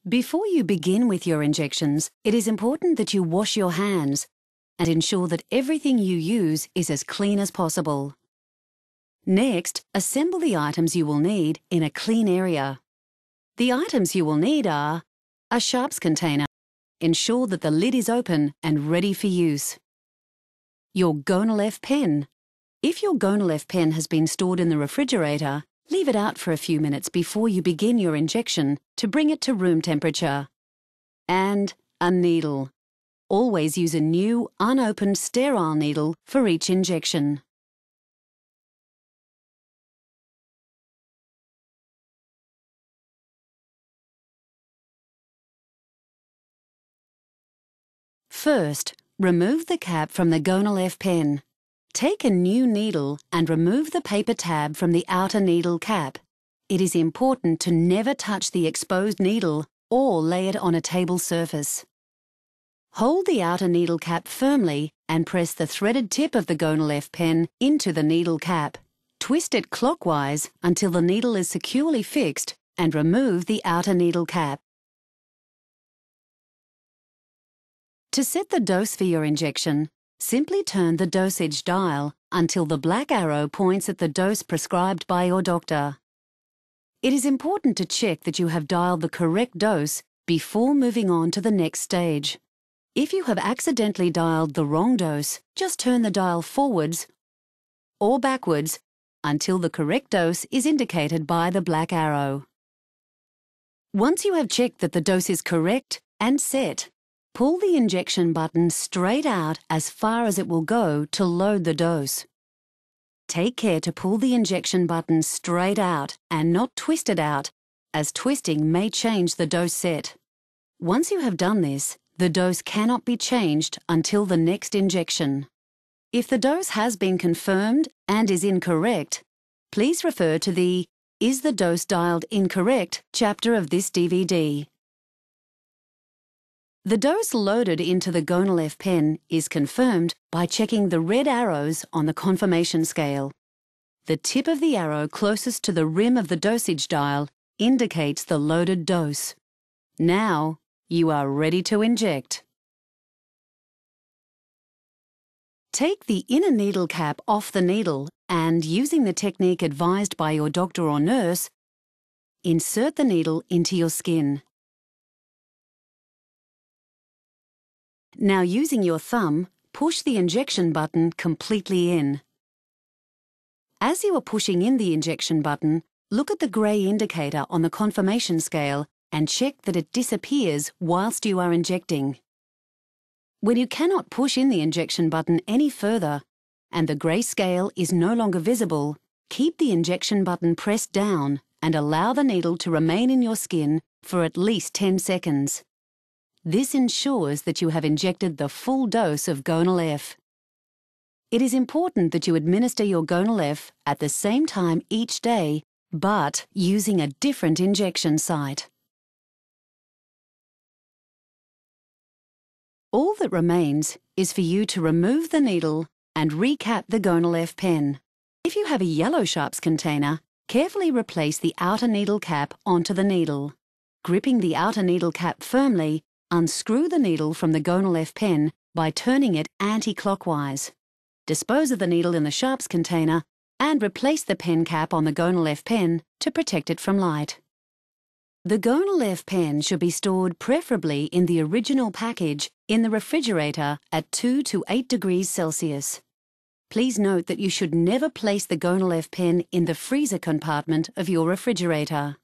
Before you begin with your injections, it is important that you wash your hands and ensure that everything you use is as clean as possible. Next, assemble the items you will need in a clean area. The items you will need are a sharps container. Ensure that the lid is open and ready for use. Your Gonal-F pen. If your Gonal-F pen has been stored in the refrigerator, leave it out for a few minutes before you begin your injection to bring it to room temperature. And a needle. Always use a new, unopened, sterile needle for each injection. First, remove the cap from the Gonal-F pen. Take a new needle and remove the paper tab from the outer needle cap. It is important to never touch the exposed needle or lay it on a table surface. Hold the outer needle cap firmly and press the threaded tip of the Gonal-F pen into the needle cap. Twist it clockwise until the needle is securely fixed and remove the outer needle cap. To set the dose for your injection, simply turn the dosage dial until the black arrow points at the dose prescribed by your doctor. It is important to check that you have dialed the correct dose before moving on to the next stage. If you have accidentally dialed the wrong dose, just turn the dial forwards or backwards until the correct dose is indicated by the black arrow. Once you have checked that the dose is correct and set, pull the injection button straight out as far as it will go to load the dose. Take care to pull the injection button straight out and not twist it out, as twisting may change the dose set. Once you have done this, the dose cannot be changed until the next injection. If the dose has been confirmed and is incorrect, please refer to the "Is the dose dialed incorrect?" chapter of this DVD. The dose loaded into the Gonal-F pen is confirmed by checking the red arrows on the confirmation scale. The tip of the arrow closest to the rim of the dosage dial indicates the loaded dose. Now, you are ready to inject. Take the inner needle cap off the needle and, using the technique advised by your doctor or nurse, insert the needle into your skin. Now, using your thumb, push the injection button completely in. As you are pushing in the injection button, look at the grey indicator on the confirmation scale and check that it disappears whilst you are injecting. When you cannot push in the injection button any further and the grey scale is no longer visible, keep the injection button pressed down and allow the needle to remain in your skin for at least 10 seconds. This ensures that you have injected the full dose of Gonal-F. It is important that you administer your Gonal-F at the same time each day, but using a different injection site. All that remains is for you to remove the needle and recap the Gonal-F pen. If you have a yellow sharps container, carefully replace the outer needle cap onto the needle. Gripping the outer needle cap firmly, unscrew the needle from the Gonal-F pen by turning it anti-clockwise. Dispose of the needle in the sharps container and replace the pen cap on the Gonal-F pen to protect it from light. The Gonal-F pen should be stored preferably in the original package in the refrigerator at 2 to 8 degrees Celsius. Please note that you should never place the Gonal-F pen in the freezer compartment of your refrigerator.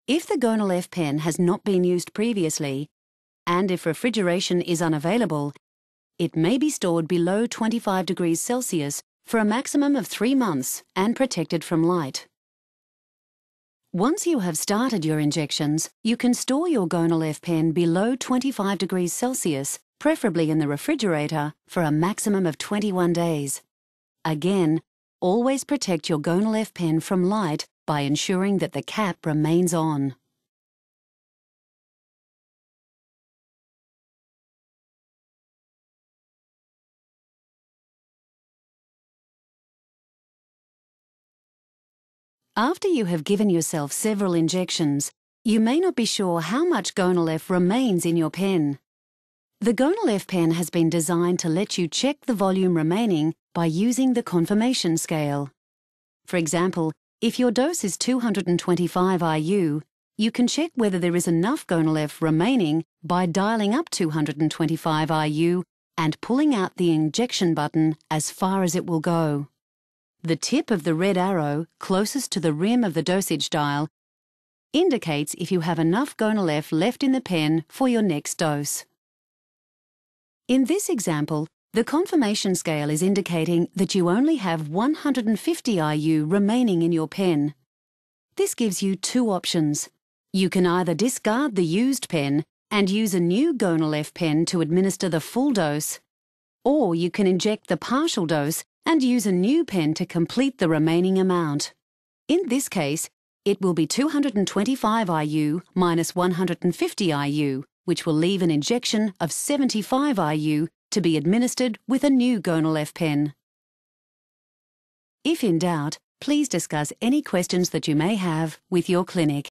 If the Gonal-F pen has not been used previously, and if refrigeration is unavailable, it may be stored below 25 degrees Celsius for a maximum of 3 months and protected from light. Once you have started your injections, you can store your Gonal-F pen below 25 degrees Celsius, preferably in the refrigerator, for a maximum of 21 days. Again, always protect your Gonal-F pen from light by ensuring that the cap remains on. After you have given yourself several injections, You may not be sure how much Gonal F remains in your pen. The Gonal F pen has been designed to let you check the volume remaining by using the confirmation scale. For example, if your dose is 225 IU, you can check whether there is enough Gonal F remaining by dialing up 225 IU and pulling out the injection button as far as it will go. The tip of the red arrow closest to the rim of the dosage dial indicates if you have enough Gonal F left in the pen for your next dose. In this example, the confirmation scale is indicating that you only have 150 IU remaining in your pen. This gives you two options. You can either discard the used pen and use a new Gonal F pen to administer the full dose, or you can inject the partial dose and use a new pen to complete the remaining amount. In this case, it will be 225 IU minus 150 IU, which will leave an injection of 75 IU to be administered with a new Gonal F pen. If in doubt, please discuss any questions that you may have with your clinic.